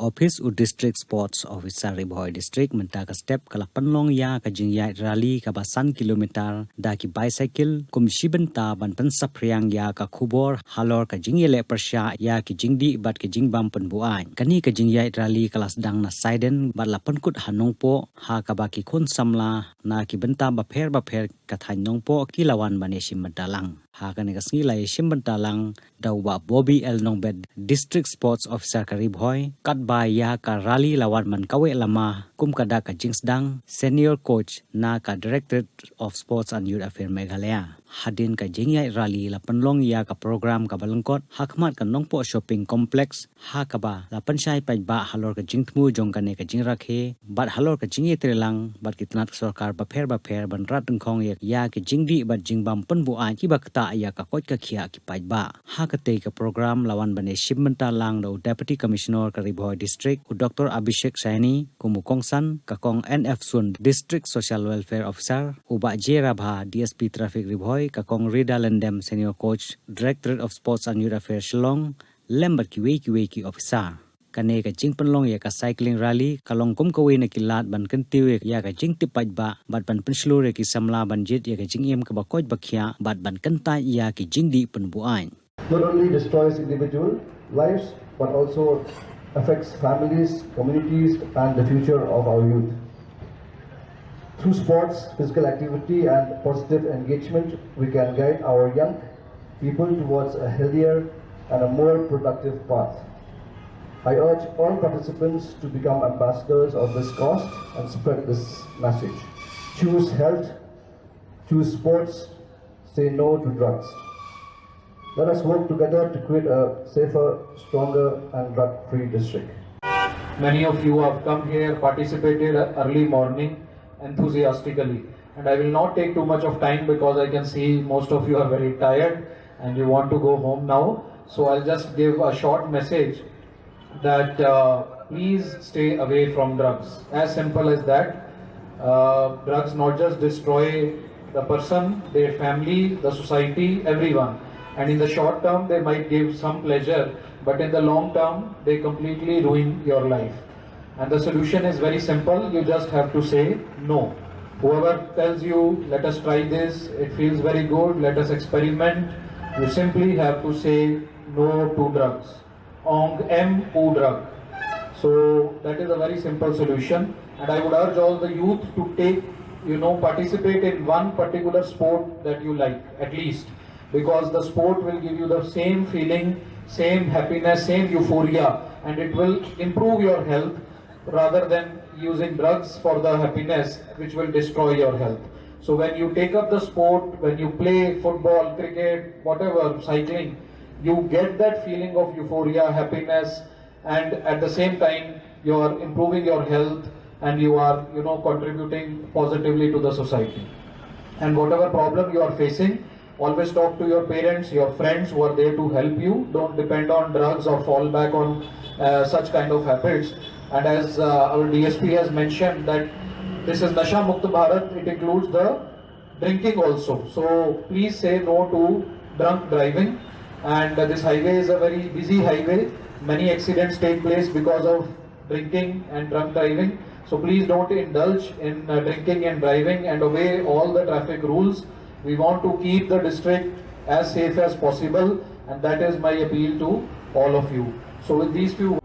Ophis u district sports officer Ri Bhoi district mentaka step kala pynlong ya ka jingdih rally ka basan kilometer da ki bicycle kumshiban ta ban pan sapriang ya ka khubor halor ka jingyele pyrshah ya ki jingdih bat ki jingbam pynbuaid kani ka jingdih rally kala sedang na siden bat la pankut hanongpo ha ka ba ki khon samla na ki benta ba pher ka thainongpo ki lawan bane simadalang ha kani ka sngi lai simadalang dawa Bobby El Nongbed district sports officer ka Ri Bhoi kat ba ya ka rally lawan man kawe lama kum ka Daka jingdih senior coach na ka directorate of sports and youth affairs Meghalaya hadin ka jingdih rally la pynlong ya ka program ka balangkot hakmat ka nongpo shopping complex ha ka ba la panchai pai ba halor ka jingthmu jongkane ka jingrakhe bat halor ka jingye trelang bat kitnat sarkar ba pher ban rat ngkhong ya ki jingdih bat jingbam pynbuaid ki bakta ya ka kot ka khia ki pai ba ha ka te ka program lawan bane shimanta lang do deputy commissioner ka Ri Bhoi district ku Dr. Abhishek Saini ku mukongsan ka kong NF Sun district social welfare officer u ba Jerabha DSP traffic Ri Bhoi ka kong Rida Lendem senior coach directorate of sports and youth affairs Shillong lembat ki officer kane ka jing pynlong ya ka cycling rally kalong kum kawe na kilat ban kantiwe ya ka jing tipaj ba bat ban penslu re ki samla ban jit ya ka jing em ka ba koj bakhya bat ban kanta ya ki jingdih pynbuaid not only destroys individual lives but also affects families, communities and the future of our youth. Through sports, physical activity and positive engagement, we can guide our young people towards a healthier and a more productive path. I urge all participants to become ambassadors of this cause and spread this message. Choose health, choose sports, say no to drugs. Let us work together to create a safer, stronger and drug-free district. Many of you have come here, participated early morning enthusiastically, and I will not take too much of time because I can see most of you are very tired and you want to go home now. So I'll just give a short message that please stay away from drugs. As simple as that. Drugs not just destroy the person, their family, the society, everyone. And in the short term they might give some pleasure, but in the long term they completely ruin your life. And the solution is very simple. You just have to say no. Whoever tells you, let us try this, it feels very good, let us experiment, you simply have to say no to drugs. Ong M U drug. So that is a very simple solution, and I would urge all the youth to take, participate in one particular sport that you like at least, because the sport will give you the same feeling, same happiness, same euphoria, and it will improve your health rather than using drugs for the happiness which will destroy your health. So when you take up the sport, when you play football, cricket, whatever, cycling, you get that feeling of euphoria, happiness, and at the same time you are improving your health and you are contributing positively to the society. And whatever problem you are facing, always talk to your parents, your friends who are there to help you. Don't depend on drugs or fall back on such kind of habits. And as our DSP has mentioned that this is Nasha Mukt Bharat, it includes the drinking also. So please say no to drunk driving. And this highway is a very busy highway. Many accidents take place because of drinking and drunk driving. So please don't indulge in drinking and driving and obey all the traffic rules. We want to keep the district as safe as possible, and that is my appeal to all of you. So with these few